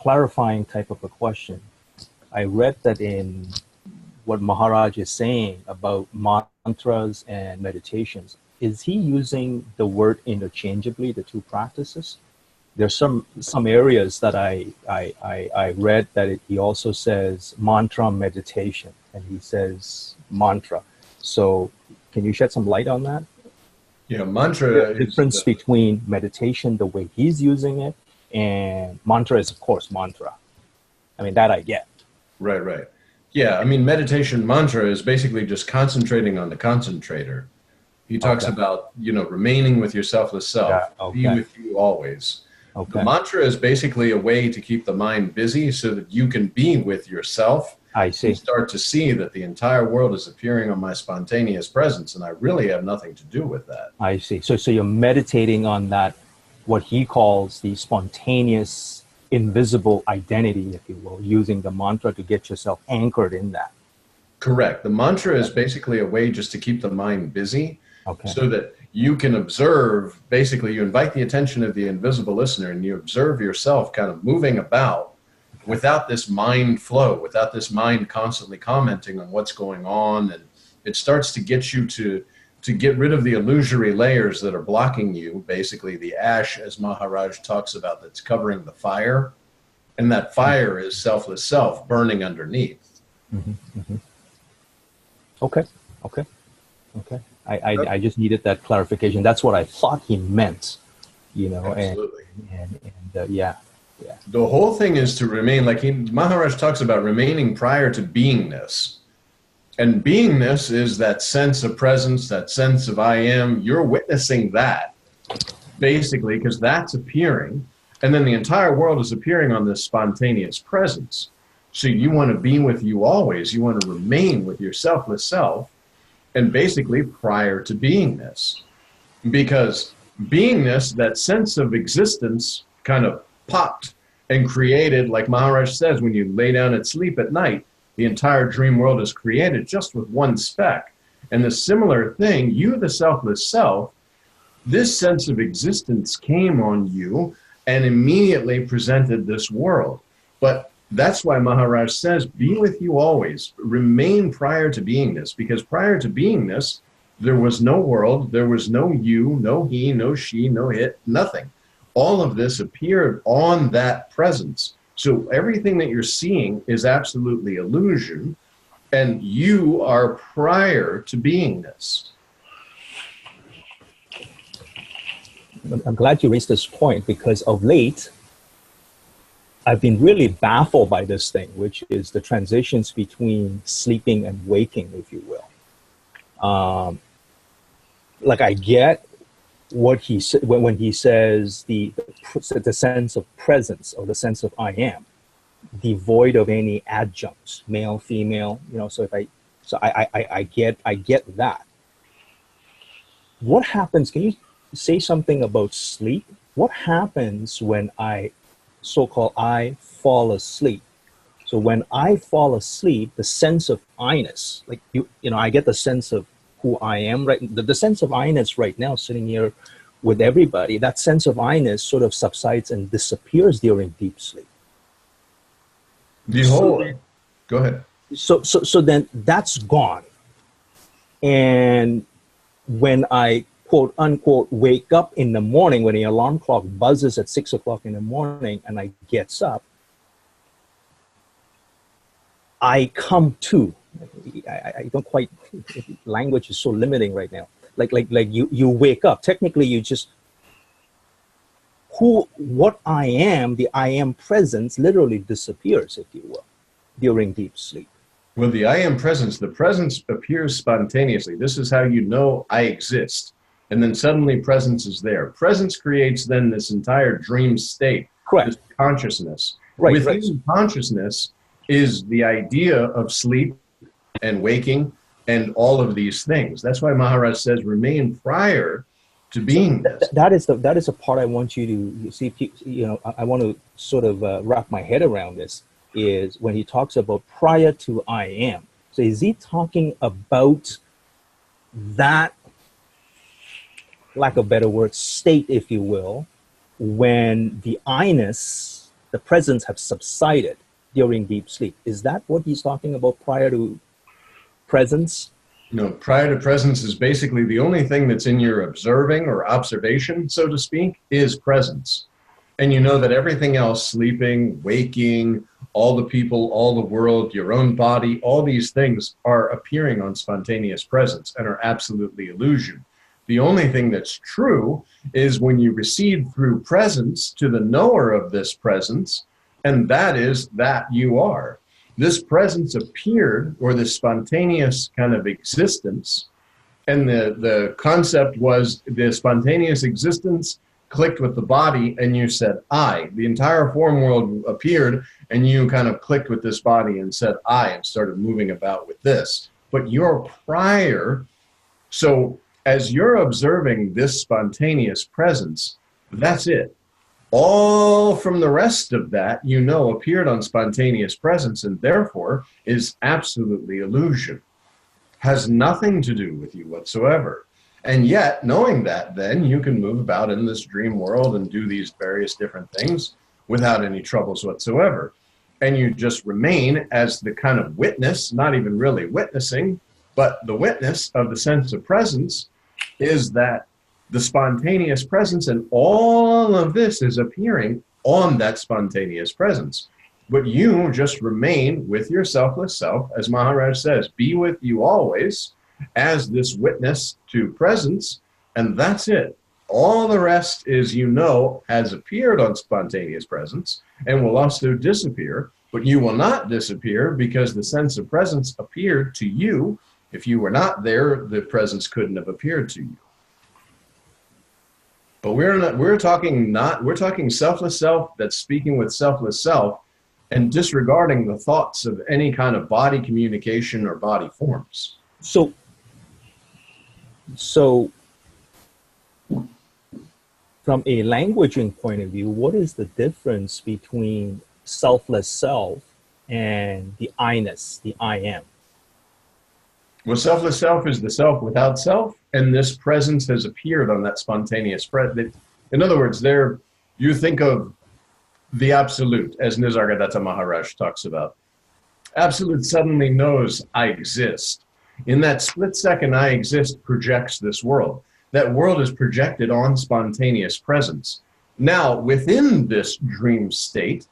clarifying type of a question. I read that in what Maharaj is saying about mantras and meditations, is he using the word interchangeably, the two practices? There's some areas that I read that he also says mantra meditation, and he says mantra. So can you shed some light on that? Yeah, mantra The is difference between meditation, the way he's using it, and mantra is, of course, mantra. I mean, that I get. right. Yeah, I mean, meditation mantra is basically just concentrating on the concentrator. He talks Okay. about, remaining with your selfless self, Yeah. be Okay. with you always. The Okay. mantra is basically a way to keep the mind busy so that you can be with yourself I and see. start to see that the entire world is appearing on my spontaneous presence, and I really have nothing to do with that. I see. So you're meditating on that, what he calls the spontaneous, invisible identity, if you will, using the mantra to get yourself anchored in that. Correct. The mantra is basically a way just to keep the mind busy Okay. so that you can observe. Basically, you invite the attention of the invisible listener and you observe yourself kind of moving about without this mind flow, without this mind constantly commenting on what's going on. And it starts to get you to get rid of the illusory layers that are blocking you, basically the ash, as Maharaj talks about, that's covering the fire. And that fire is selfless self burning underneath. Mm-hmm. Mm-hmm. Okay. Okay. Okay. I just needed that clarification. That's what I thought he meant, Absolutely. and yeah. The whole thing is to remain, like Maharaj talks about remaining prior to beingness. And beingness is that sense of presence, that sense of I am. You're witnessing that, basically, because that's appearing. And then the entire world is appearing on this spontaneous presence. So you want to be with you always. You want to remain with your selfless self, and basically prior to beingness. Because beingness, that sense of existence, kind of popped and created, like Maharaj says, when you lay down and sleep at night, the entire dream world is created just with one speck. And the similar thing, you, the selfless self, this sense of existence came on you and immediately presented this world. But that's why Maharaj says, be with you always, remain prior to beingness, because prior to beingness, there was no world, there was no you, no he, no she, no it, nothing. All of this appeared on that presence. So everything that you're seeing is absolutely illusion, and you are prior to beingness. I'm glad you raised this point, because of late, I've been really baffled by this thing, which is the transitions between sleeping and waking, if you will. Like I get what he said when he says the sense of presence, or the sense of I am, devoid of any adjuncts, male, female. So I get that. What happens? Can you say something about sleep? What happens when so-called I fall asleep? So when I fall asleep, the sense of I-ness, like I get the sense of who I am, right? The sense of I-ness right now, sitting here with everybody, that sense of I-ness sort of subsides and disappears during deep sleep. Go ahead. So then that's gone. And when I quote unquote wake up in the morning, when the alarm clock buzzes at 6 o'clock in the morning and I gets up, I come to. I don't quite. Language is so limiting right now. Like you wake up. Technically, you just what I am. The I am presence literally disappears, if you will, during deep sleep. Well, the I am presence, the presence appears spontaneously. This is how you know I exist. And then suddenly presence is there. Presence creates then this entire dream state. Correct. This consciousness. Right. Within consciousness is the idea of sleep and waking and all of these things. That's why Maharaj says remain prior to beingness. That is a part I want you to see. I want to sort of wrap my head around this. Is when he talks about prior to I am. So is he talking about that, lack of better word, state, if you will, when the I-ness the presence have subsided during deep sleep. Is that what he's talking about prior to presence? You know, prior to presence is basically the only thing that's in your observing or observation, so to speak, is presence. And you know that everything else, sleeping, waking, all the people, all the world, your own body, all these things are appearing on spontaneous presence and are absolutely illusion. The only thing that's true is when you recede through presence to the knower of this presence, and that is that you are. This presence appeared, or this spontaneous kind of existence, and the concept was the spontaneous existence clicked with the body, and you said, I. The entire form world appeared, and you kind of clicked with this body and said, I, and started moving about with this. But you're prior, so as you're observing this spontaneous presence, that's it. All from the rest of that, you know, appeared on spontaneous presence, and therefore is absolutely illusion. Has nothing to do with you whatsoever. And yet, knowing that, then you can move about in this dream world and do these various different things without any troubles whatsoever. And you just remain as the kind of witness, not even really witnessing, but the witness of the sense of presence is that the spontaneous presence, and all of this is appearing on that spontaneous presence. But you just remain with your selfless self, as Maharaj says, be with you always, as this witness to presence, and that's it. All the rest is, you know, has appeared on spontaneous presence and will also disappear, but you will not disappear because the sense of presence appeared to you. If you were not there, the presence couldn't have appeared to you. But we're talking selfless self that's speaking with selfless self and disregarding the thoughts of any kind of body communication or body forms. So from a languaging point of view, what is the difference between selfless self and the I-ness, the I am? Well, selfless self is the self without self, and this presence has appeared on that spontaneous presence. In other words, there you think of the absolute, as Nisargadatta Maharaj talks about. Absolute suddenly knows I exist. In that split second I exist projects this world. That world is projected on spontaneous presence. Now, within this dream state,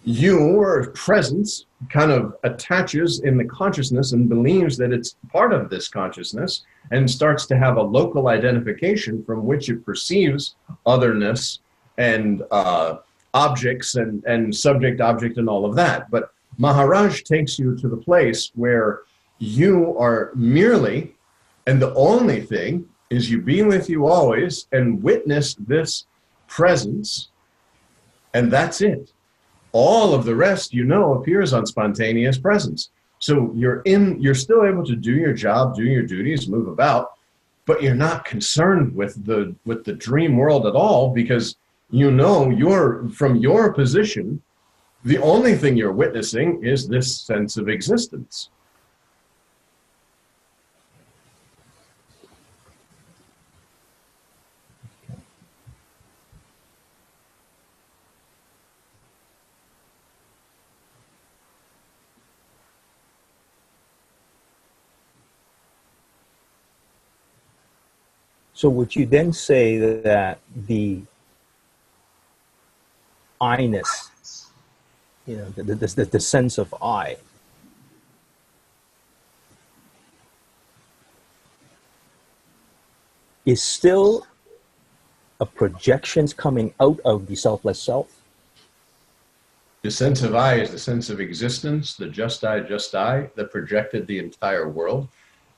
your presence kind of attaches in the consciousness and believes that it's part of this consciousness and starts to have a local identification from which it perceives otherness and objects and subject, object, and all of that. But Maharaj takes you to the place where you are merely, and the only thing is you be with you always and witness this presence, and that's it. All of the rest, you know, appears on spontaneous presence. So you're still able to do your job, do your duties, move about, but you're not concerned with the dream world at all, because you know from your position, the only thing you're witnessing is this sense of existence. So would you then say that the I-ness, you know, the sense of I, is still a projections coming out of the selfless self? The sense of I is the sense of existence, the just I that projected the entire world.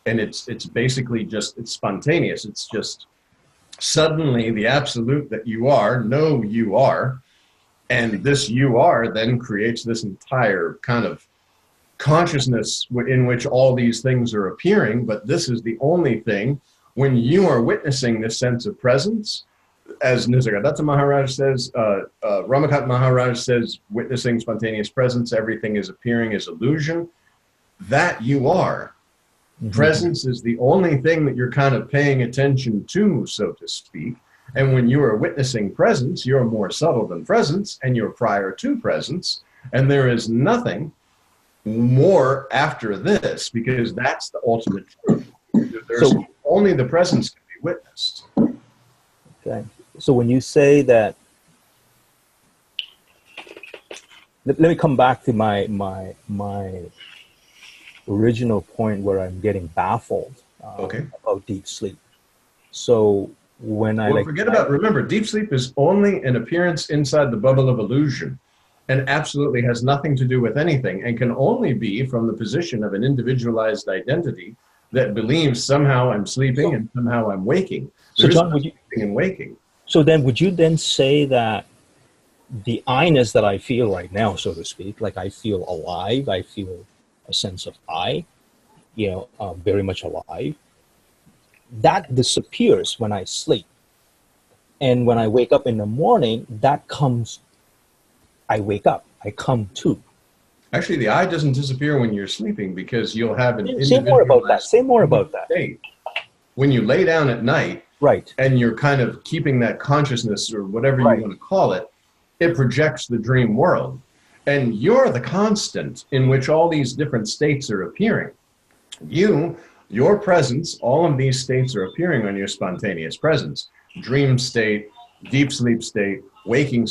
And it's basically just, it's spontaneous. It's just suddenly the absolute that you are, know you are. And this you are then creates this entire kind of consciousness in which all these things are appearing. But this is the only thing when you are witnessing this sense of presence. As Nisargadatta Maharaj says, Ramakant Maharaj says, witnessing spontaneous presence, everything is appearing as illusion. That you are. Mm-hmm. Presence is the only thing that you're kind of paying attention to, so to speak. And when you are witnessing presence, you're more subtle than presence, and you're prior to presence. And there is nothing more after this, because that's the ultimate truth. There's So, only the presence can be witnessed. okay. So when you say that, let me come back to my original point where I'm getting baffled Okay. about deep sleep. So when I Well, like, forget about, remember, deep sleep is only an appearance inside the bubble of illusion and absolutely has nothing to do with anything and can only be from the position of an individualized identity that believes somehow I'm sleeping and somehow I'm waking. so There is John, no sleeping and waking. so then would you then say that the I-ness that I feel right now, so to speak, like I feel alive, I feel a sense of I, very much alive, that disappears when I sleep. And when I wake up in the morning, that comes, I wake up, I come to. Actually, the I doesn't disappear when you're sleeping because you'll have an Say more about that. individualized Say more about that. state. When you lay down at night Right. and you're kind of keeping that consciousness or whatever you Right. want to call it, it projects the dream world. And you're the constant in which all these different states are appearing. Your presence, all of these states are appearing on your spontaneous presence. Dream state, deep sleep state, waking,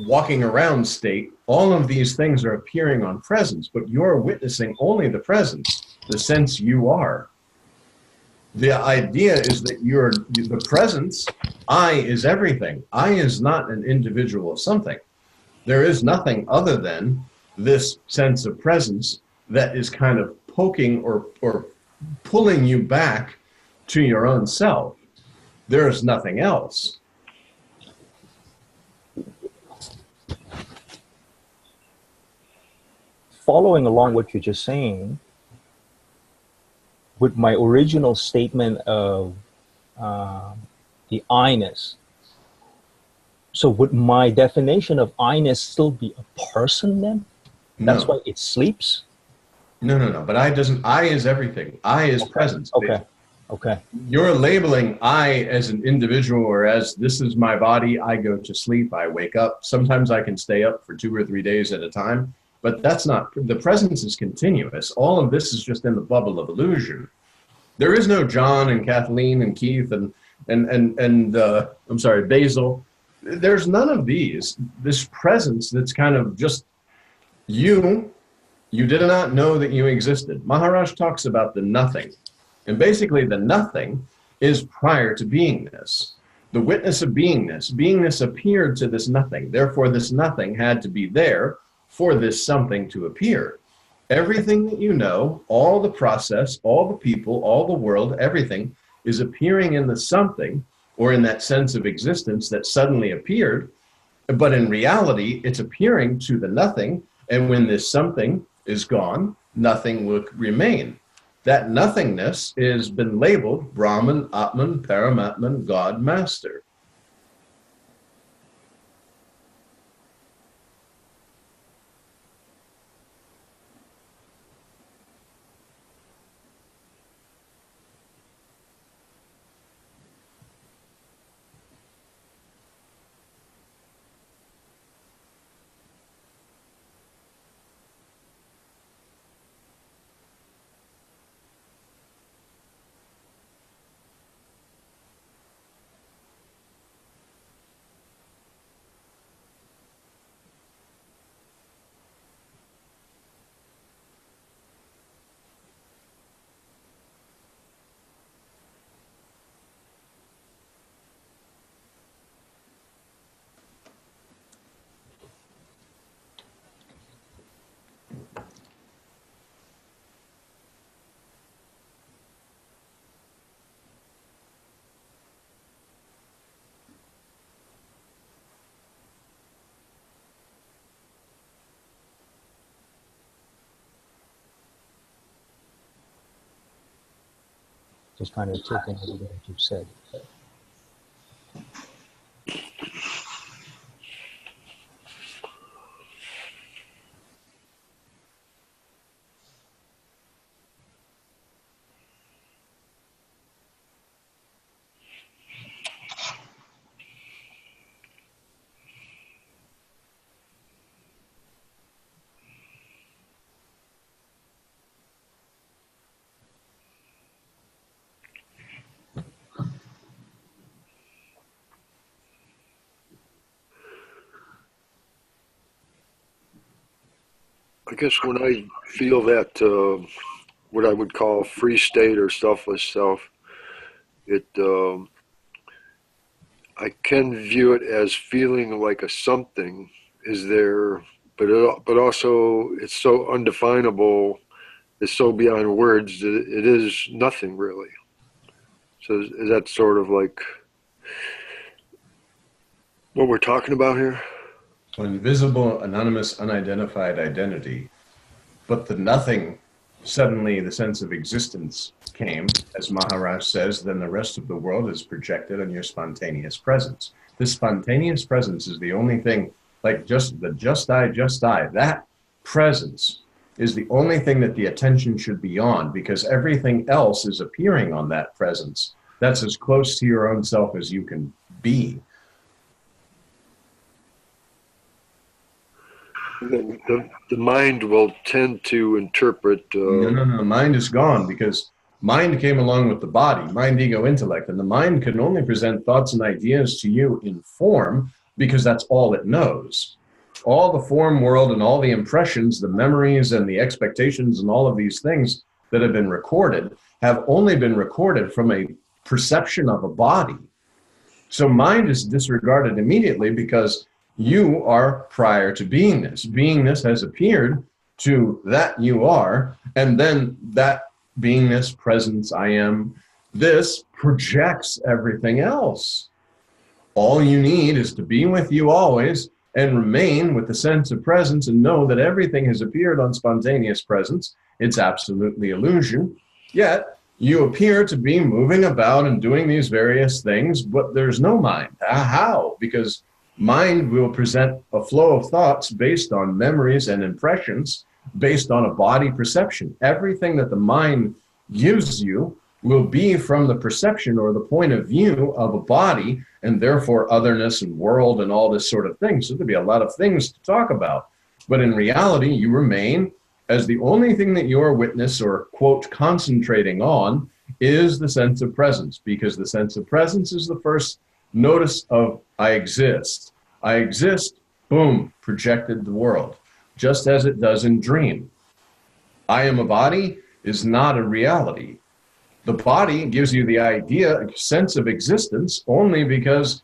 walking around state, all of these things are appearing on presence, but you're witnessing only the presence, the sense you are. The idea is that the presence, I is everything. I is not an individual of something. There is nothing other than this sense of presence that is kind of poking or pulling you back to your own self. There is nothing else. Following along what you're just saying, with my original statement of the I-ness, so would my definition of I-ness still be a person then? That's No, why it sleeps? no. But I is everything. I is Okay. presence. Okay. Okay. You're labeling I as an individual or as this is my body. I go to sleep. I wake up. Sometimes I can stay up for 2 or 3 days at a time, but that's not, the presence is continuous. All of this is just in the bubble of illusion. There is no John and Kathleen and Keith and I'm sorry, Basil. There's none of these. This presence that's kind of just you. You did not know that you existed. Maharaj talks about the nothing. And basically, the nothing is prior to beingness. The witness of beingness. Beingness appeared to this nothing. Therefore, this nothing had to be there for this something to appear. Everything that you know, all the process, all the people, all the world, everything is appearing in the something or in that sense of existence that suddenly appeared. But in reality, it's appearing to the nothing. And when this something is gone, nothing will remain. That nothingness has been labeled Brahman, Atman, Paramatman, God, Master. Just kind of taking everything that you've said. I guess when I feel that what I would call free state or selfless self, it I can view it as feeling like a something is there, but also it's so undefinable, it's so beyond words that it is nothing really. So is that sort of like what we're talking about here? Invisible, anonymous, unidentified identity. But the nothing, suddenly the sense of existence came, as Maharaj says, then the rest of the world is projected on your spontaneous presence. This spontaneous presence is the only thing, like just I, that presence is the only thing that the attention should be on, because everything else is appearing on that presence. That's as close to your own self as you can be. The mind will tend to interpret. No. Mind is gone because mind came along with the body, mind, ego, intellect. And the mind can only present thoughts and ideas to you in form because that's all it knows. All the form world and all the impressions, the memories and the expectations and all of these things that have been recorded have only been recorded from a perception of a body. So mind is disregarded immediately because you are prior to beingness. Beingness has appeared to that you are, and then that beingness, presence, I am, this projects everything else. All you need is to be with you always and remain with the sense of presence and know that everything has appeared on spontaneous presence. It's absolutely illusion, yet you appear to be moving about and doing these various things, but there's no mind. How? Because mind will present a flow of thoughts based on memories and impressions, based on a body perception. Everything that the mind gives you will be from the perception or the point of view of a body, and therefore otherness and world and all this sort of thing. So there'll be a lot of things to talk about. But in reality, you remain as the only thing that you're witness or, quote, concentrating on is the sense of presence, because the sense of presence is the first notice of I exist. I exist, boom, projected the world, just as it does in dream. I am a body is not a reality. The body gives you the idea, a sense of existence, only because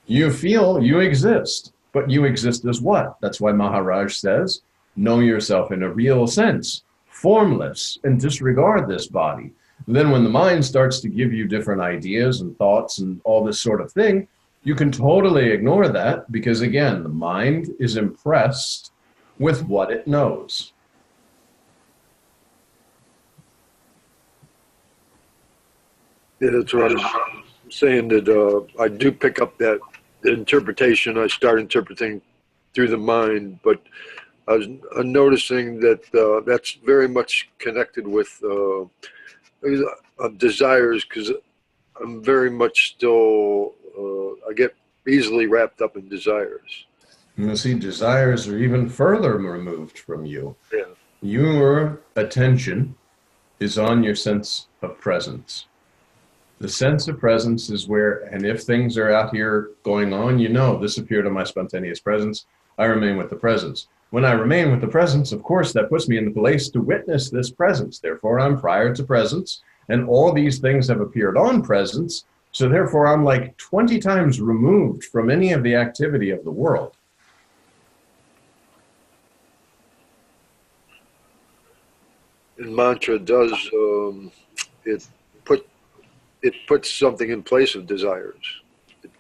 you feel you exist. But you exist as what? That's why Maharaj says, know yourself in a real sense, formless, and disregard this body. Then when the mind starts to give you different ideas and thoughts and all this sort of thing, you can totally ignore that because, again, the mind is impressed with what it knows. Yeah, that's what I'm saying, that I do pick up that interpretation. I start interpreting through the mind, but I'm noticing that that's very much connected with desires, because I'm very much still, I get easily wrapped up in desires. You see, desires are even further removed from you. Yeah. Your attention is on your sense of presence. The sense of presence is where, and if things are out here going on, you know, this appeared on my spontaneous presence, I remain with the presence. When I remain with the presence, of course, that puts me in the place to witness this presence. Therefore, I'm prior to presence, and all these things have appeared on presence. So therefore, I'm like 20 times removed from any of the activity of the world. And mantra does, it it puts something in place of desires.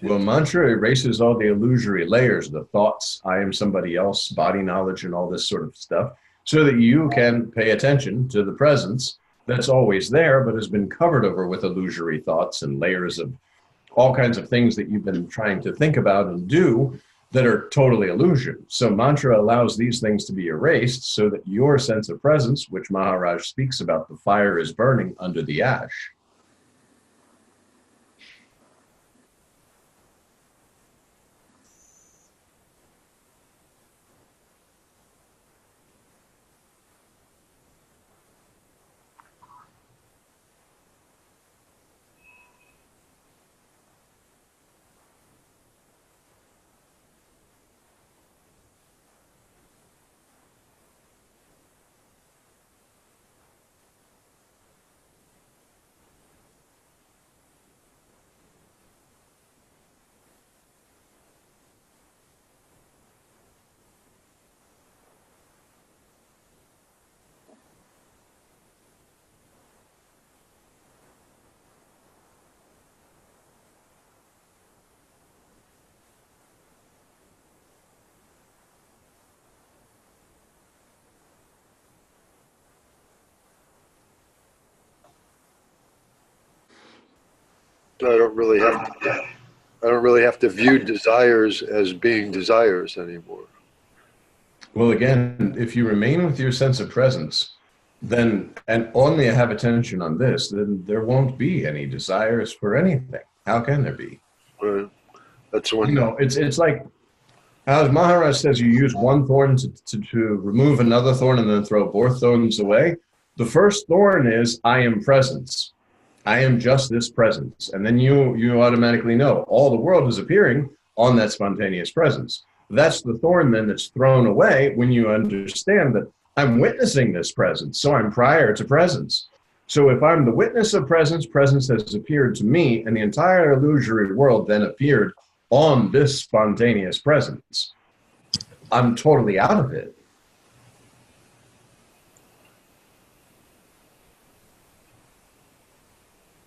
Well, mantra erases all the illusory layers, the thoughts, I am somebody else, body knowledge, and all this sort of stuff, so that you can pay attention to the presence that's always there, but has been covered over with illusory thoughts and layers of all kinds of things that you've been trying to think about and do that are totally illusion. So mantra allows these things to be erased so that your sense of presence, which Maharaj speaks about, the fire is burning under the ash. I don't really have to, I don't really have to view desires as being desires anymore. Well, again, if you remain with your sense of presence, then, and only have attention on this, then there won't be any desires for anything. How can there be? Right? That's one. You know, it's like, as Maharaj says, you use one thorn to remove another thorn and then throw both thorns away. The first thorn is, I am presence. I am just this presence. And then you automatically know all the world is appearing on that spontaneous presence. That's the thorn then that's thrown away when you understand that I'm witnessing this presence, so I'm prior to presence. So if I'm the witness of presence, presence has appeared to me, and the entire illusory world then appeared on this spontaneous presence. I'm totally out of it.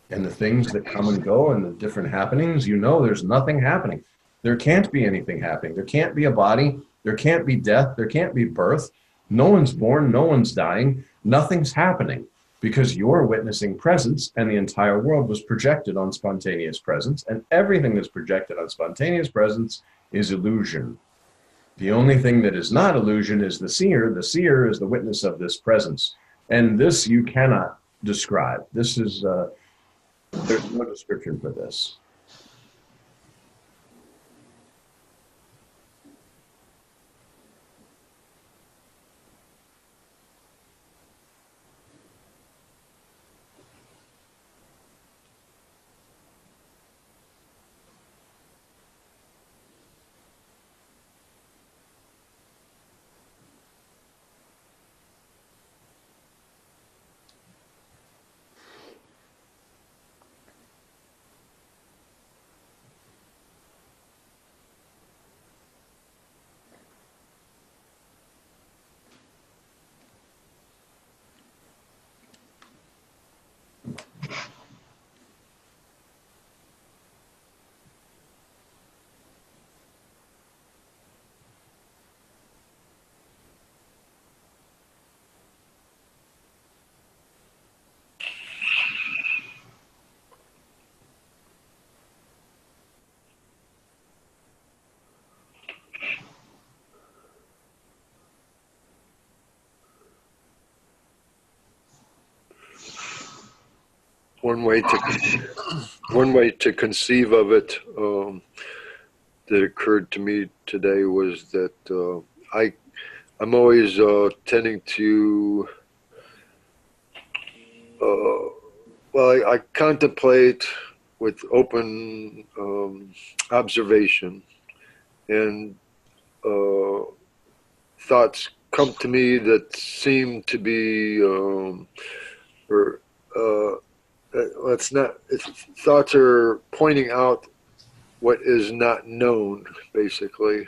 And the things that come and go and the different happenings, you know, there's nothing happening. There can't be anything happening. There can't be a body. There can't be death. There can't be birth. No one's born. No one's dying. Nothing's happening because you're witnessing presence, and the entire world was projected on spontaneous presence, and everything that's projected on spontaneous presence is illusion. The only thing that is not illusion is the seer. The seer is the witness of this presence. And this you cannot describe. This is, there's no description for this. One way to conceive of it that occurred to me today was that I'm always tending to I contemplate with open observation, and thoughts come to me that seem to be thoughts are pointing out what is not known, basically.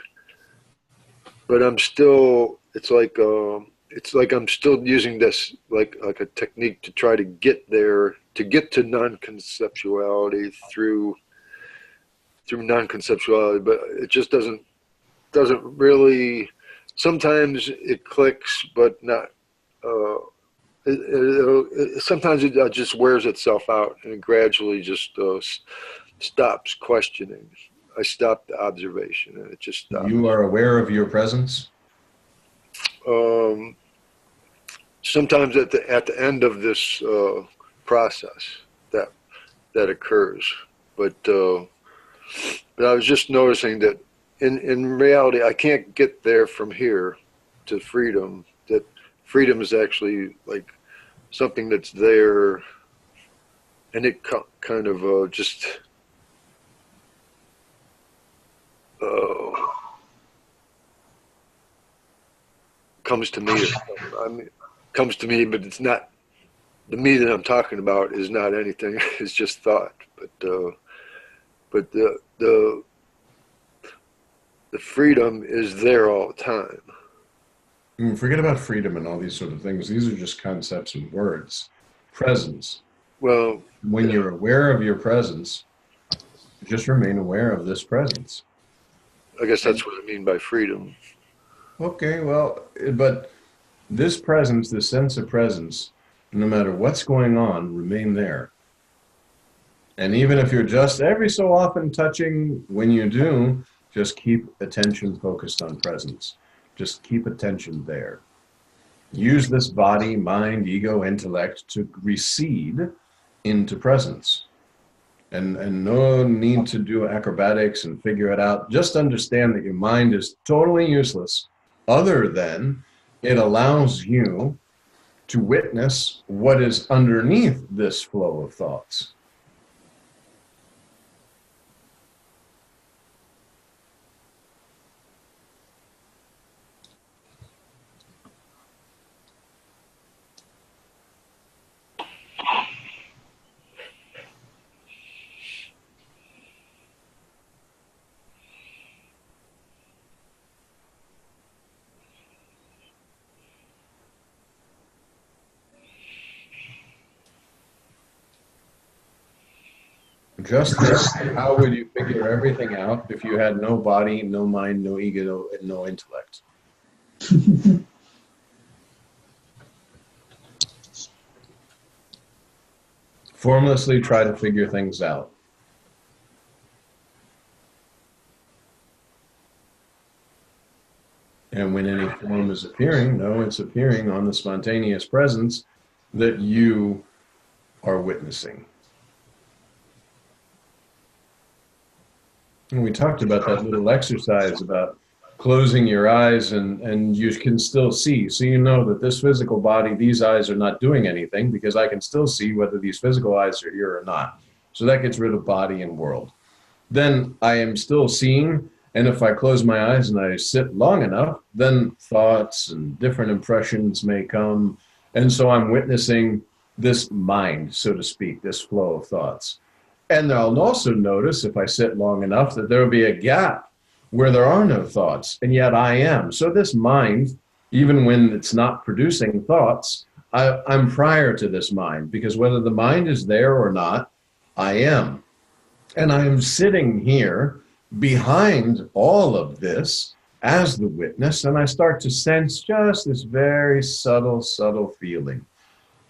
But I'm still, it's like I'm still using this like a technique to try to get there, to get to non-conceptuality through non-conceptuality, but it just doesn't really. Sometimes it clicks, but not. Sometimes it just wears itself out, and it gradually just stops questioning. I stopped the observation, and it just stopped. You are aware of your presence? Sometimes at the end of this process that occurs, but I was just noticing that in reality I can't get there from here to freedom. That freedom is actually like something that's there, and it kind of just comes to me. Comes to me, but it's not the me that I'm talking about. Is not anything. It's just thought. But the freedom is there all the time. Forget about freedom and all these sort of things. These are just concepts and words. Presence. Well, when you're aware of your presence, just remain aware of this presence. I guess that's what I mean by freedom. Okay, well, but this presence, this sense of presence, no matter what's going on, remain there. And even if you're just every so often touching, when you do, just keep attention focused on presence. Just keep attention there. Use this body, mind, ego, intellect to recede into presence. And no need to do acrobatics and figure it out. Just understand that your mind is totally useless, other than it allows you to witness what is underneath this flow of thoughts. Just this, how would you figure everything out if you had no body, no mind, no ego, and no intellect? Formlessly try to figure things out. And when any form is appearing, no, it's appearing on the spontaneous presence that you are witnessing. And we talked about that little exercise about closing your eyes and you can still see. So you know that this physical body, these eyes are not doing anything because I can still see whether these physical eyes are here or not. So that gets rid of body and world. Then I am still seeing, and if I close my eyes and I sit long enough, then thoughts and different impressions may come. And so I'm witnessing this mind, so to speak, this flow of thoughts. And I'll also notice, if I sit long enough, that there will be a gap where there are no thoughts, and yet I am. So this mind, even when it's not producing thoughts, I'm prior to this mind, because whether the mind is there or not, I am. And I am sitting here behind all of this as the witness, and I start to sense just this very subtle feeling.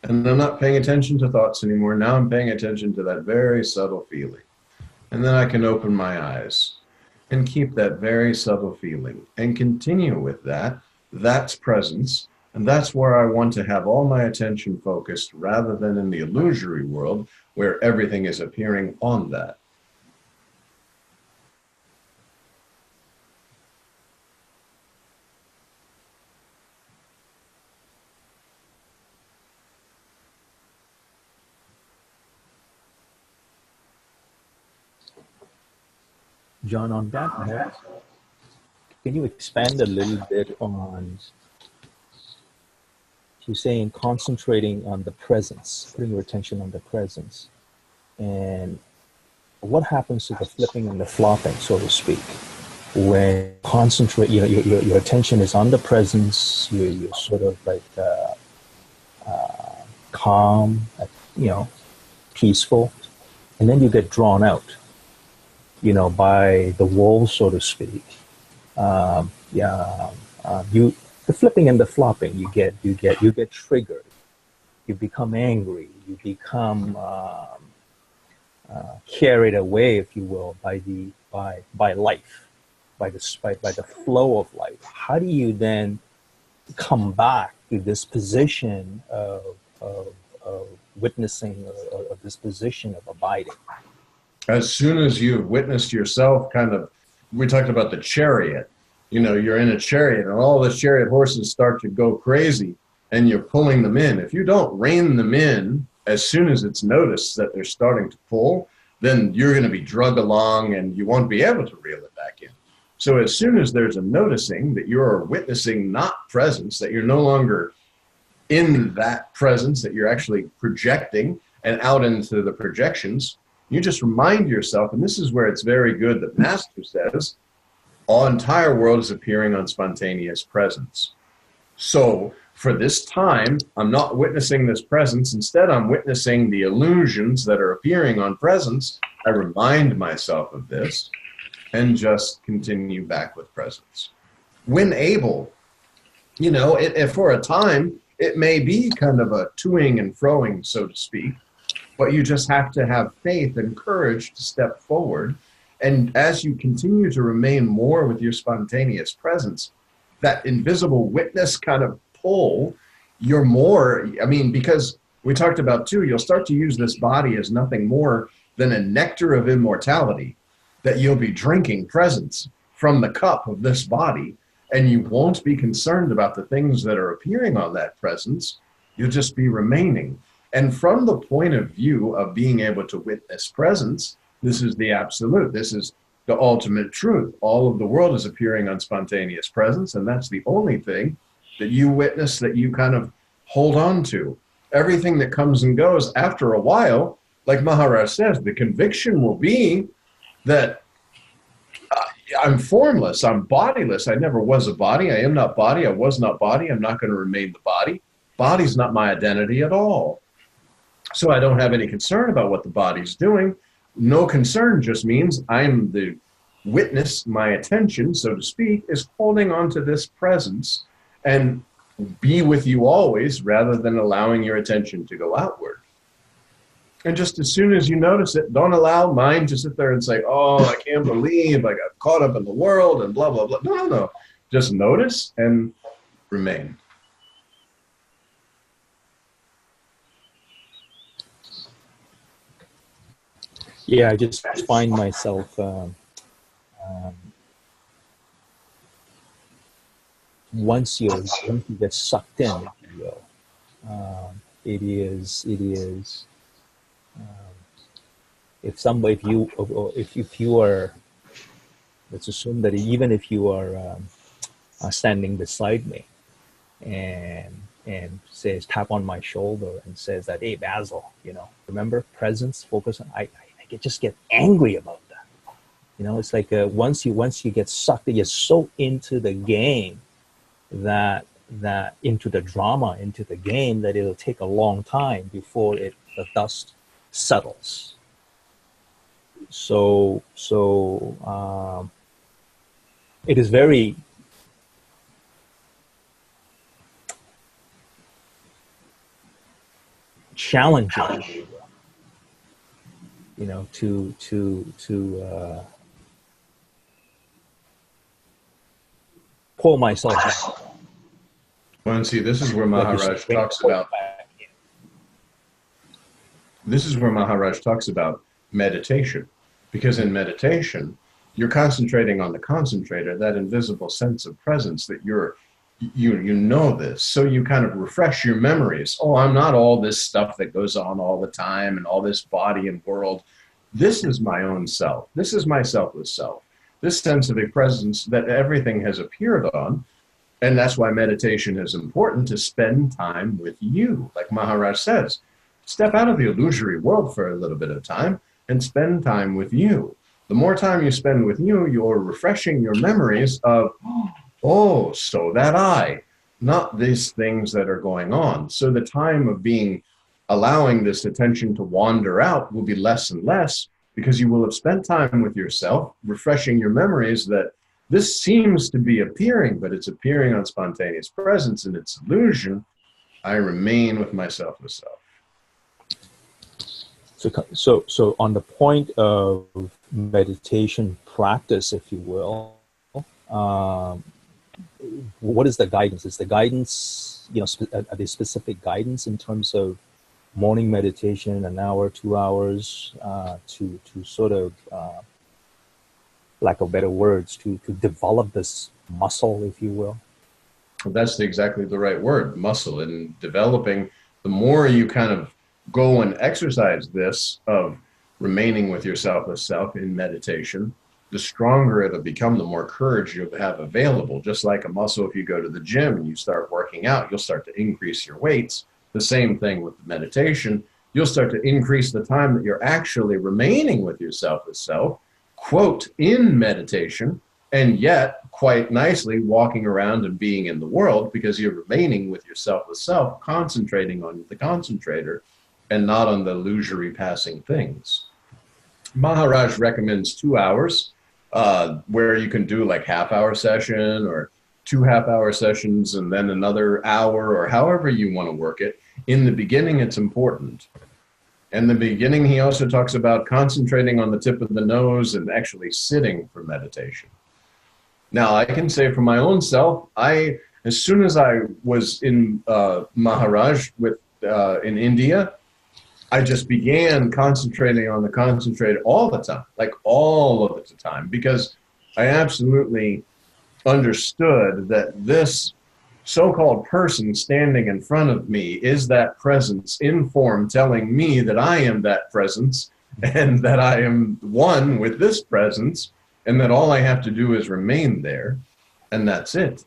And I'm not paying attention to thoughts anymore. Now I'm paying attention to that very subtle feeling. And then I can open my eyes and keep that very subtle feeling and continue with that. That's presence. And that's where I want to have all my attention focused, rather than in the illusory world where everything is appearing on that. John, on that note, can you expand a little bit on, you're saying concentrating on the presence, putting your attention on the presence, and what happens to the flipping and the flopping, so to speak, when concentrate, your attention is on the presence, you're sort of like calm, peaceful, and then you get drawn out, by the wolves, so to speak. The flipping and the flopping, you get triggered, you become angry, you become carried away, if you will, by life, by the flow of life. How do you then come back to this position of witnessing, or this position of abiding? As soon as you've witnessed yourself, we talked about the chariot. You're in a chariot and all the chariot horses start to go crazy and you're pulling them in. If you don't rein them in as soon as it's noticed that they're starting to pull, then you're going to be dragged along and you won't be able to reel it back in. So as soon as there's a noticing that you're witnessing not presence, that you're no longer in that presence, that you're actually projecting and out into the projections, you just remind yourself, and this is where it's very good that Master says, our entire world is appearing on spontaneous presence. So for this time, I'm not witnessing this presence. Instead, I'm witnessing the illusions that are appearing on presence. I remind myself of this and just continue back with presence. When able, if for a time, it may be kind of a toing and froing, so to speak. But you just have to have faith and courage to step forward. And as you continue to remain more with your spontaneous presence, that invisible witness kind of pull, you're more, I mean, because we talked about too, you'll start to use this body as nothing more than a nectar of immortality, that you'll be drinking presence from the cup of this body, and you won't be concerned about the things that are appearing on that presence. You'll just be remaining. And from the point of view of being able to witness presence, this is the absolute. This is the ultimate truth. All of the world is appearing on spontaneous presence, and that's the only thing that you witness, that you kind of hold on to. Everything that comes and goes, after a while, like Maharaj says, the conviction will be that I'm formless, I'm bodiless. I never was a body. I am not body. I was not body. I'm not going to remain the body. Body's not my identity at all. So I don't have any concern about what the body's doing. No concern just means I'm the witness. My attention, so to speak, is holding on to this presence and be with you always, rather than allowing your attention to go outward. And just as soon as you notice it, don't allow mind to sit there and say, oh, I can't believe I got caught up in the world and blah, blah, blah. No. Just notice and remain. Yeah, I just find myself once you get sucked in, if you will, it is. If you are, let's assume that even if you are standing beside me, and says, tap on my shoulder and says that, hey, Basil, remember presence, focus on. I just get angry about that. It's like once you get sucked, you're so into the game, that into the drama, into the game, that it'll take a long time before the dust settles. So it is very challenging, to pull myself back. Well, and see, this is where Maharaj talks about. This is where Maharaj talks about meditation, because in meditation, you're concentrating on the concentrator, that invisible sense of presence that you know this. So you kind of refresh your memories. Oh, I'm not all this stuff that goes on all the time and all this body and world. This is my own self. This is my selfless self. This sense of a presence that everything has appeared on. And that's why meditation is important, to spend time with you. Like Maharaj says, step out of the illusory world for a little bit of time and spend time with you. The more time you spend with you, you're refreshing your memories of, oh, so that I, not these things that are going on. So the time of allowing this attention to wander out will be less and less, because you will have spent time with yourself, refreshing your memories that this seems to be appearing, but it's appearing on spontaneous presence and its illusion. I remain with myself with self. So on the point of meditation practice, if you will, what is the guidance? Is the guidance, are there specific guidance in terms of morning meditation, an hour, 2 hours, to sort of, lack of better words, to develop this muscle, if you will? That's exactly the right word, muscle. And developing, the more you kind of go and exercise this of remaining with yourself as self in meditation, the stronger it'll become, the more courage you'll have available. Just like a muscle, if you go to the gym and you start working out, you'll start to increase your weights. The same thing with the meditation. You'll start to increase the time that you're actually remaining with yourself as self, quote, in meditation, and yet quite nicely walking around and being in the world, because you're remaining with yourself as self, concentrating on the concentrator and not on the illusory passing things. Maharaj recommends 2 hours, where you can do like half-hour session or 2 half-hour sessions and then another hour, or however you want to work it. In the beginning, it's important. In the beginning, he also talks about concentrating on the tip of the nose and actually sitting for meditation. Now, I can say for my own self, as soon as I was in Maharaj in India, I just began concentrating on the concentrate all the time, like all of the time, because I absolutely understood that this so-called person standing in front of me is that presence in form telling me that I am that presence and that I am one with this presence and that all I have to do is remain there and that's it.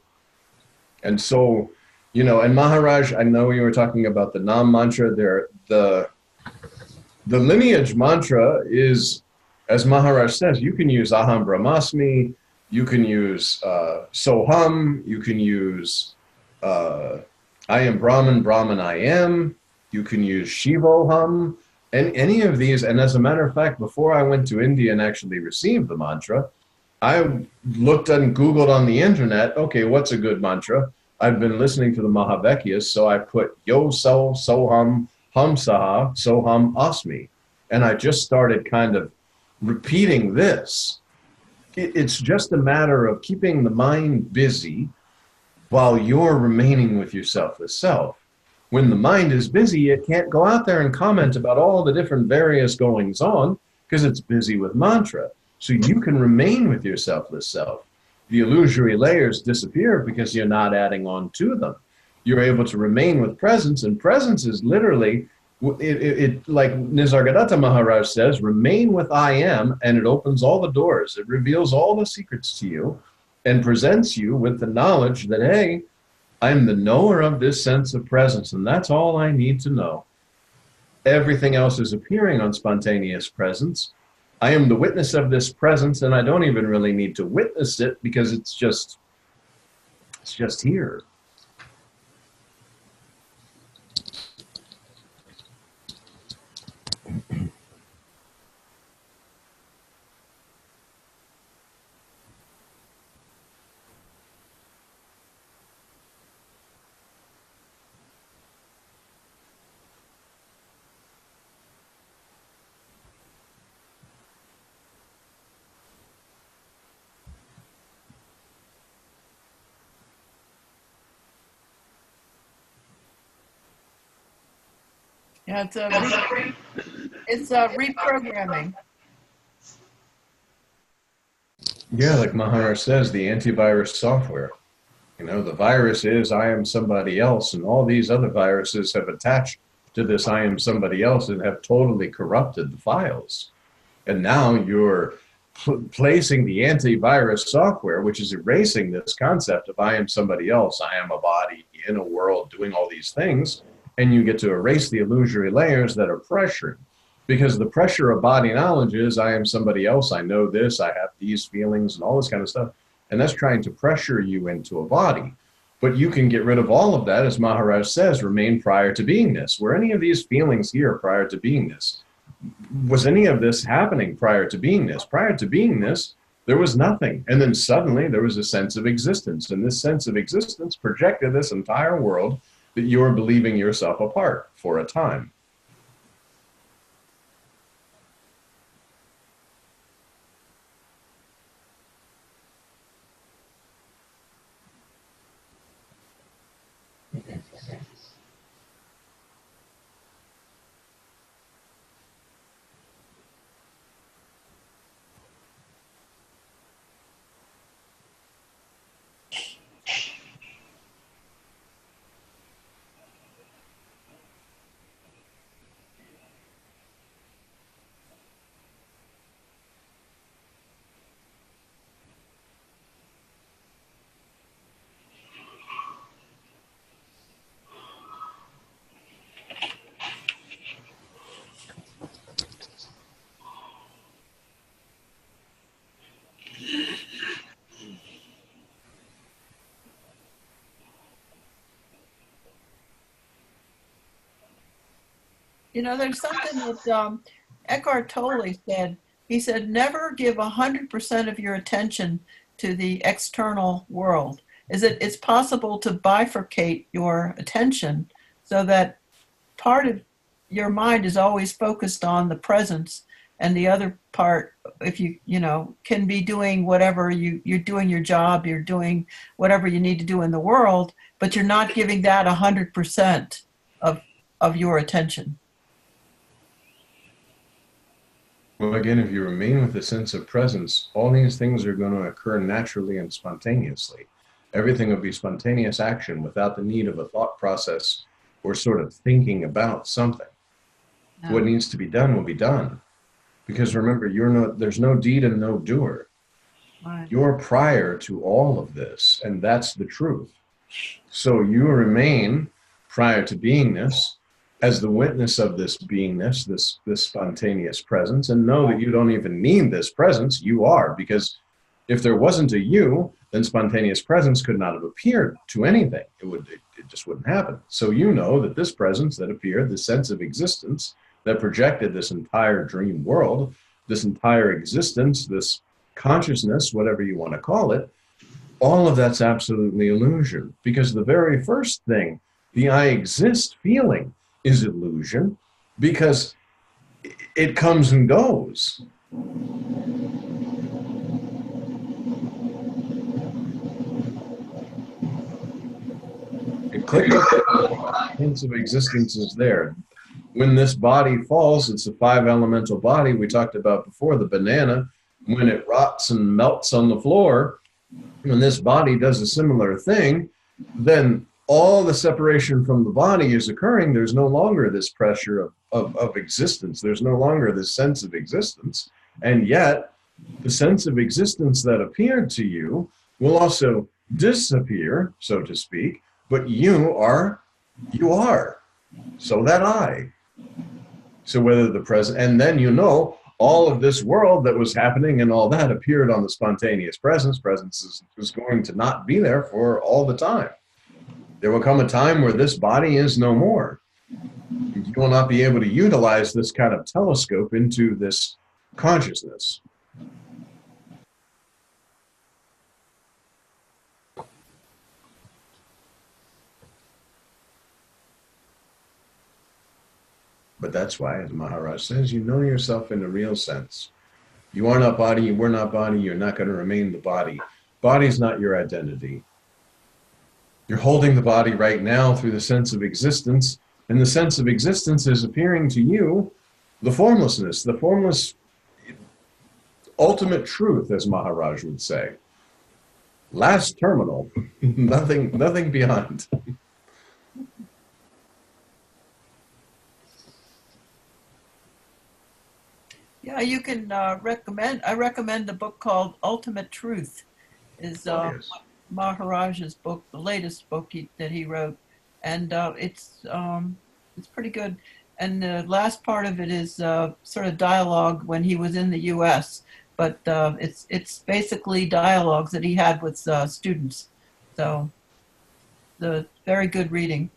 And so, and Maharaj, I know you were talking about the Nam mantra there. The lineage mantra is, as Maharaj says, you can use Aham Brahmasmi, you can use Soham, you can use I am Brahman, Brahman I am, you can use Shivoham, and any of these. And as a matter of fact, before I went to India and actually received the mantra, I looked and Googled on the internet, okay, what's a good mantra? I've been listening to the Mahavakyas, so I put Yo So Soham Hamsaha Soham Asmi. And I just started kind of repeating this. It's just a matter of keeping the mind busy while you're remaining with your selfless self. When the mind is busy, it can't go out there and comment about all the different various goings on because it's busy with mantra. So you can remain with your selfless self. The illusory layers disappear because you're not adding on to them. You're able to remain with presence, and presence is literally, like Nisargadatta Maharaj says, remain with I am, and it opens all the doors. It reveals all the secrets to you and presents you with the knowledge that, hey, I'm the knower of this sense of presence, and that's all I need to know. Everything else is appearing on spontaneous presence. I am the witness of this presence, and I don't even really need to witness it because it's just here. Yeah, it's reprogramming. Yeah, like Maharaj says, the antivirus software. The virus is I am somebody else, and all these other viruses have attached to this I am somebody else and have totally corrupted the files. And now you're placing the antivirus software, which is erasing this concept of I am somebody else, I am a body in a world doing all these things, and you get to erase the illusory layers that are pressuring. Because the pressure of body knowledge is I am somebody else, I know this, I have these feelings and all this kind of stuff. And that's trying to pressure you into a body. But you can get rid of all of that, as Maharaj says, remain prior to beingness. Were any of these feelings here prior to beingness? Was any of this happening prior to beingness? Prior to beingness, there was nothing. And then suddenly there was a sense of existence. And this sense of existence projected this entire world that you are believing yourself apart for a time. There's something that Eckhart Tolle said. He said, never give 100% of your attention to the external world. It's possible to bifurcate your attention so that part of your mind is always focused on the presence, and the other part, if you can be doing whatever you're doing your job, you're doing whatever you need to do in the world, but you're not giving that 100% of your attention. Well, again, if you remain with a sense of presence, all these things are going to occur naturally and spontaneously. Everything will be spontaneous action without the need of a thought process or sort of thinking about something. Yeah. What needs to be done will be done. Because remember, there's no deed and no doer. Right. You're prior to all of this, and that's the truth. So you remain prior to beingness as the witness of this beingness, this spontaneous presence, and know that you don't even need this presence. You are, because if there wasn't a you, then spontaneous presence could not have appeared to anything. It just wouldn't happen. So you know that this presence that appeared, the sense of existence that projected this entire dream world, this entire existence, this consciousness, whatever you want to call it, all of that's absolutely illusion. Because the very first thing, the I exist feeling, is illusion, because it comes and goes. It clicks. Sense of existence is there. When this body falls, it's a 5-elemental body we talked about before, the banana. When it rots and melts on the floor, when this body does a similar thing, then all the separation from the body is occurring. There's no longer this pressure of existence. There's no longer this sense of existence. And yet, the sense of existence that appeared to you will also disappear, so to speak, but you are. So that I. So whether the present, and then all of this world that was happening and all that appeared on the spontaneous presence. Presence is going to not be there for all the time. There will come a time where this body is no more. You will not be able to utilize this kind of telescope into this consciousness. But that's why, as Maharaj says, you know yourself in the real sense. You are not body, you were not body, you're not going to remain the body. Body's not your identity. You're holding the body right now through the sense of existence, and the sense of existence is appearing to you the formlessness, the formless ultimate truth, as Maharaj would say. Last terminal, nothing beyond. Yeah, you can recommend. I recommend a book called Ultimate Truth. Is Yes. Maharaj's book, the latest book that he wrote, and it's pretty good. And the last part of it is sort of dialogue when he was in the U.S., but it's basically dialogues that he had with students. So, the very good reading.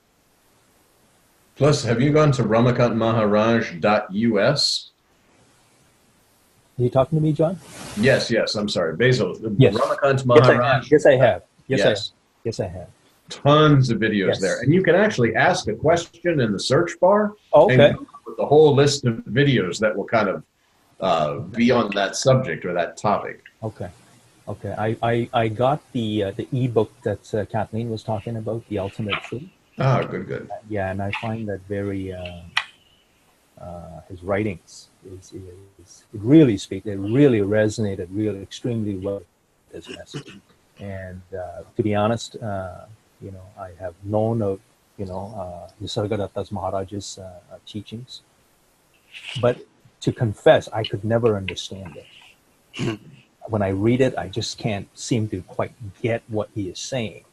Plus, have you gone to ramakantmaharaj.us? Are you talking to me, John? Yes, I'm sorry. Basil, Yes. Ramakant Maharaj. Yes, I have. Yes. Yes, I have. Tons of videos Yes. there. And you can actually ask a question in the search bar. Oh, okay. And with the whole list of videos that will kind of be on that subject or that topic. Okay. I got the ebook that Kathleen was talking about, The Ultimate Truth. Ah, good. Yeah, and I find that very his writings it really resonated really extremely well with this message. And to be honest, I have known of Nisargadatta's Maharaj's teachings, but to confess, I could never understand it. When I read it, I just can't seem to quite get what he is saying.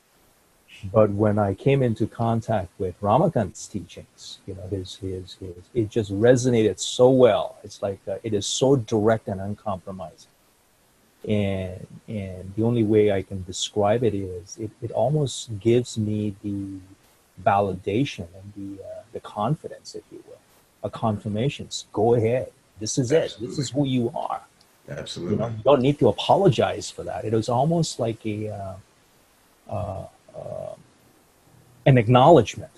But when I came into contact with Ramakant's teachings, it just resonated so well. It's like it is so direct and uncompromising. And the only way I can describe it is it almost gives me the validation and the confidence, if you will, a confirmation. Go ahead. This is Absolutely. it. This is who you are. Absolutely. You don't need to apologize for that. It was almost like an acknowledgement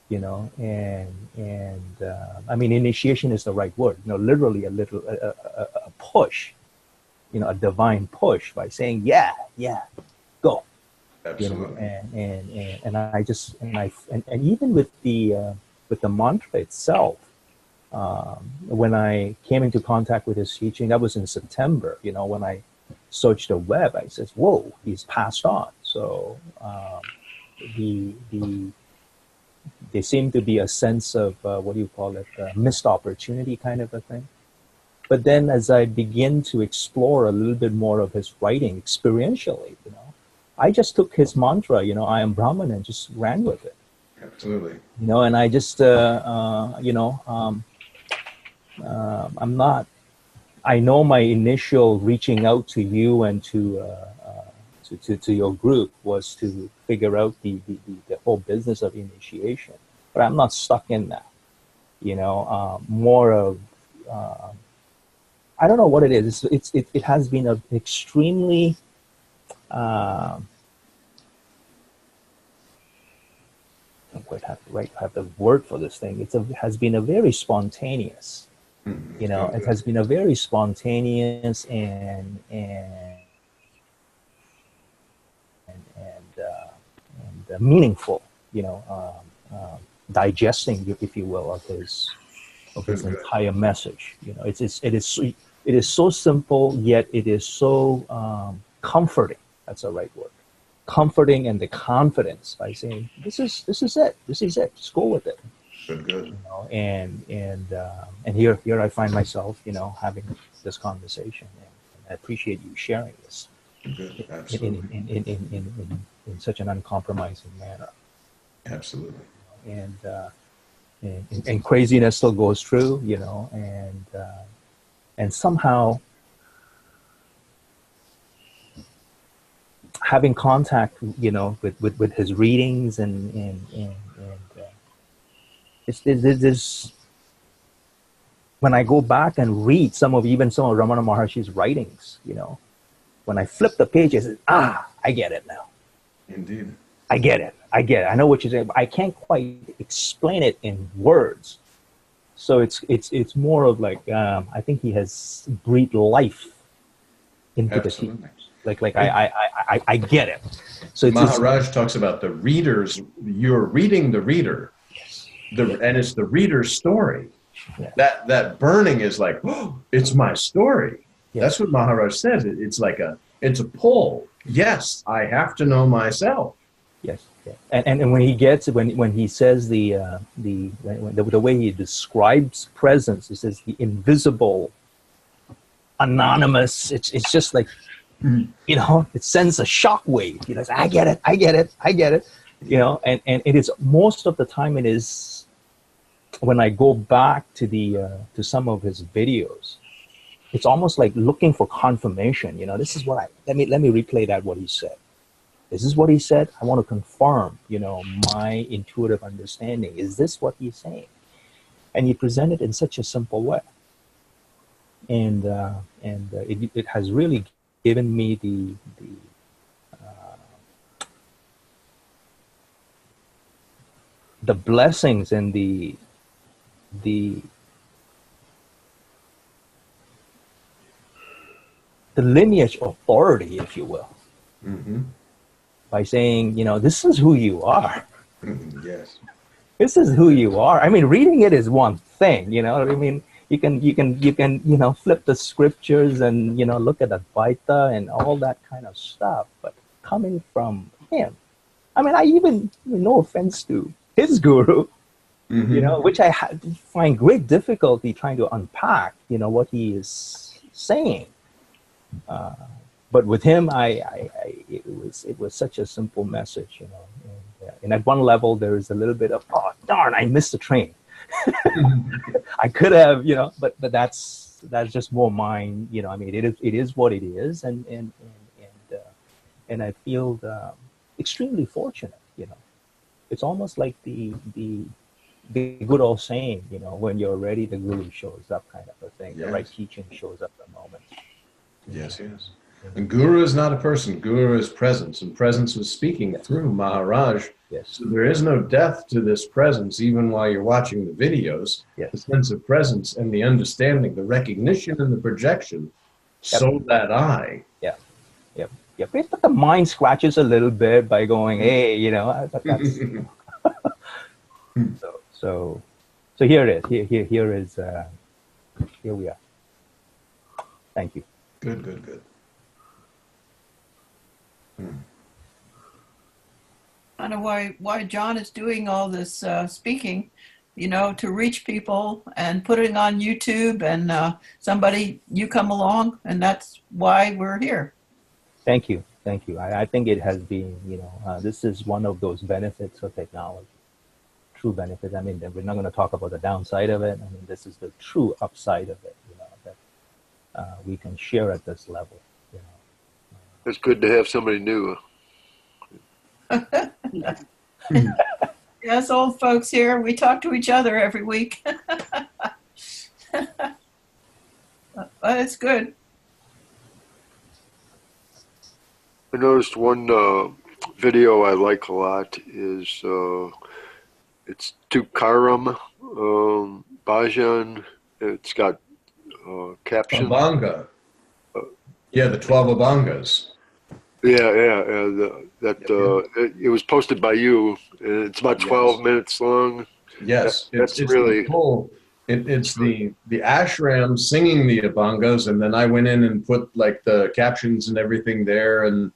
you know, I mean, initiation is the right word, you know, literally a push, you know, a divine push by saying, yeah, go, you know, Absolutely. and I just, and even with the mantra itself, when I came into contact with his teaching, that was in September, you know, when I searched the web, I said, whoa, he's passed on. So, the there seemed to be a sense of what do you call it, missed opportunity kind of a thing. But then as I begin to explore a little bit more of his writing experientially, you know, I just took his mantra, you know, I am Brahman, and just ran with it, Absolutely. you know, and I just, you know, I'm not, I know my initial reaching out to you and to your group was to figure out the whole business of initiation, but I'm not stuck in that, you know, more of, I don't know what it is. It has been an extremely, I don't quite have the word for this thing. It has been a very spontaneous, you know, it has been a very spontaneous and meaningful, you know, digesting, if you will, of his entire message. You know, it is so simple, yet it is so comforting. That's the right word. Comforting, and the confidence by saying, this is it. This is it. Just go with it. Good. You know, and here I find myself, you know, having this conversation, and I appreciate you sharing this Good. Absolutely. in such an uncompromising manner. Absolutely. And craziness still goes through, you know, and somehow having contact, you know, with his readings and there's when I go back and read some of Ramana Maharshi's writings, you know, when I flip the page, I say, I get it now. Indeed. I get it. I know what you're saying, but I can't quite explain it in words. So it's more of like, I think he has breathed life into the teachings. Like I get it. So Maharaj talks about the readers. You're reading the reader, and it's the reader's story. Yeah. That burning is like, oh, it's my story. Yes. That's what Maharaj says. It's like it's a pull. Yes, I have to know myself. Yes. Yeah. And when he gets when he says the way he describes presence, he says the invisible, anonymous. It's just like, you know, it sends a shock wave. You know, I get it. You know, and it is most of the time it is. When I go back to to some of his videos, it's almost like looking for confirmation. You know, this is what let me replay what he said. This is what he said. I want to confirm, you know, my intuitive understanding. Is this what he's saying? And he presented in such a simple way, and it has really given me the blessings and the lineage authority, if you will, by saying, you know, this is who you are. Yes. This is who you are. I mean, reading it is one thing, you know. I mean, you can, you know, flip the scriptures and, you know, look at Advaita and all that kind of stuff. But coming from him, I mean, I even, no offense to his guru, you know, which I find great difficulty trying to unpack, you know, what he is saying. But with him, it was such a simple message, you know. And at one level, there is a little bit of, oh darn, I missed the train. I could have, you know, but that's just more mine, you know. I mean, it is what it is, and I feel extremely fortunate, you know. It's almost like the good old saying, you know, when you're ready, the guru shows up, kind of a thing. Yes. The right teaching shows up at the moment. Yes. And Guru is not a person. Guru is presence, and presence was speaking through Maharaj. Yes. So there is no death to this presence, even while you're watching the videos. Yes. The sense of presence and the understanding, the recognition and the projection. Yep. So that I. Yep. But the mind scratches a little bit by going, hey, you know, but that's so here it is. Here is here we are. Thank you. Good. I don't know why John is doing all this speaking, you know, to reach people and putting on YouTube, and you come along, and that's why we're here. Thank you. I think it has been, you know, this is one of those benefits of technology, true benefits. I mean, we're not going to talk about the downside of it. I mean, this is the true upside of it, you know, that we can share at this level. You know. It's good to have somebody new. Yes, old folks here, we talk to each other every week. But it's good. I noticed one video I like a lot is it's Tukaram Bhajan. It's got caption. Abhanga. Yeah, the 12 Abhangas. It was posted by you. It's about 12 minutes long. Yes, That's it's really the whole. It's the ashram singing the Abhangas, and then I went in and put like the captions and everything there, and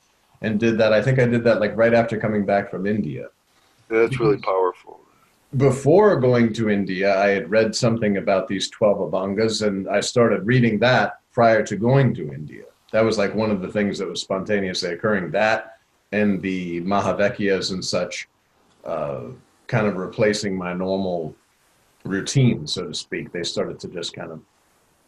did that. I think I did that like right after coming back from India. That's really powerful. Before going to India, I had read something about these 12 Abhangas, and I started reading that prior to going to India. That was like one of the things that was spontaneously occurring. That and the Mahavekyas and such, kind of replacing my normal routine, so to speak. They started to just kind of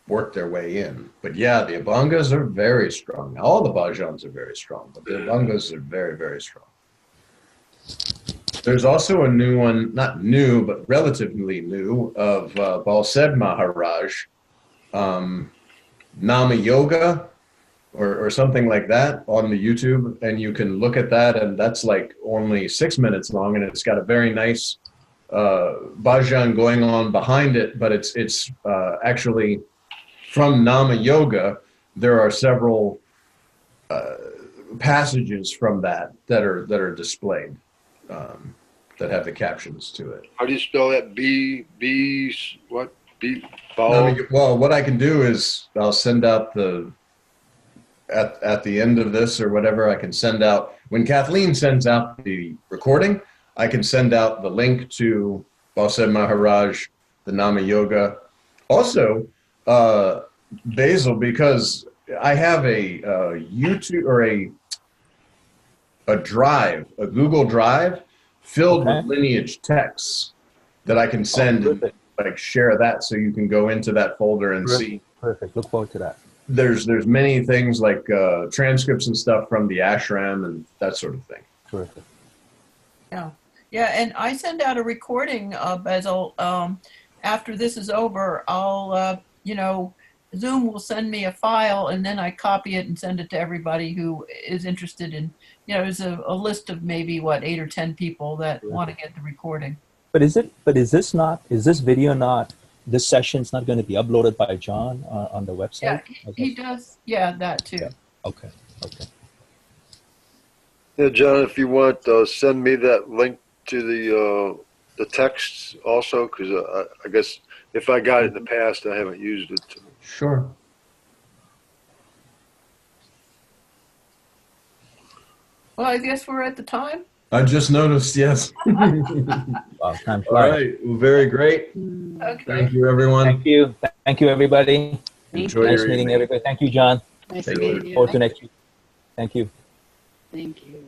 work their way in. But yeah, the Abhangas are very strong. All the bhajans are very strong, but the Abhangas are very, very strong. There's also a new one, not new, but relatively new, of Balsed Maharaj, Nama Yoga, or something like that on the YouTube, and you can look at that, and that's like only 6 minutes long, and it's got a very nice bhajan going on behind it, but it's actually from Nama Yoga. There are several passages from that are displayed that have the captions to it. How do you spell that? What? Well, what I can do is I'll send out at the end of this or whatever, I can send out, when Kathleen sends out the recording, I can send out the link to Balsed Maharaj, the Nama Yoga. Also, Basil, because I have a YouTube or a drive, a Google Drive filled with lineage texts that I can send and like share that, so you can go into that folder and see. Perfect. Look forward to that. There's many things like transcripts and stuff from the ashram and that sort of thing. Terrific. Yeah, and I send out a recording, Basil. After this is over, I'll, Zoom will send me a file, and then I copy it and send it to everybody who is interested in, there's a list of maybe 8 or 10 people that want to get the recording. But is this video not, this session's not going to be uploaded by John on the website? Yeah, he does. Yeah, that too. Yeah. Okay. Yeah, John, if you want, send me that link to the texts also, because I guess if I got it in the past, I haven't used it. Sure. Well, I guess we're at the time. I just noticed, yes. Wow, time flies. All right. Well, very great. Okay. Thank you, everyone. Thank you. Thank you, everybody. Enjoy Nice your meeting evening. everybody. Thank you, John. Nice Take to care. meet you. Forward to next week. Thank you. Thank you.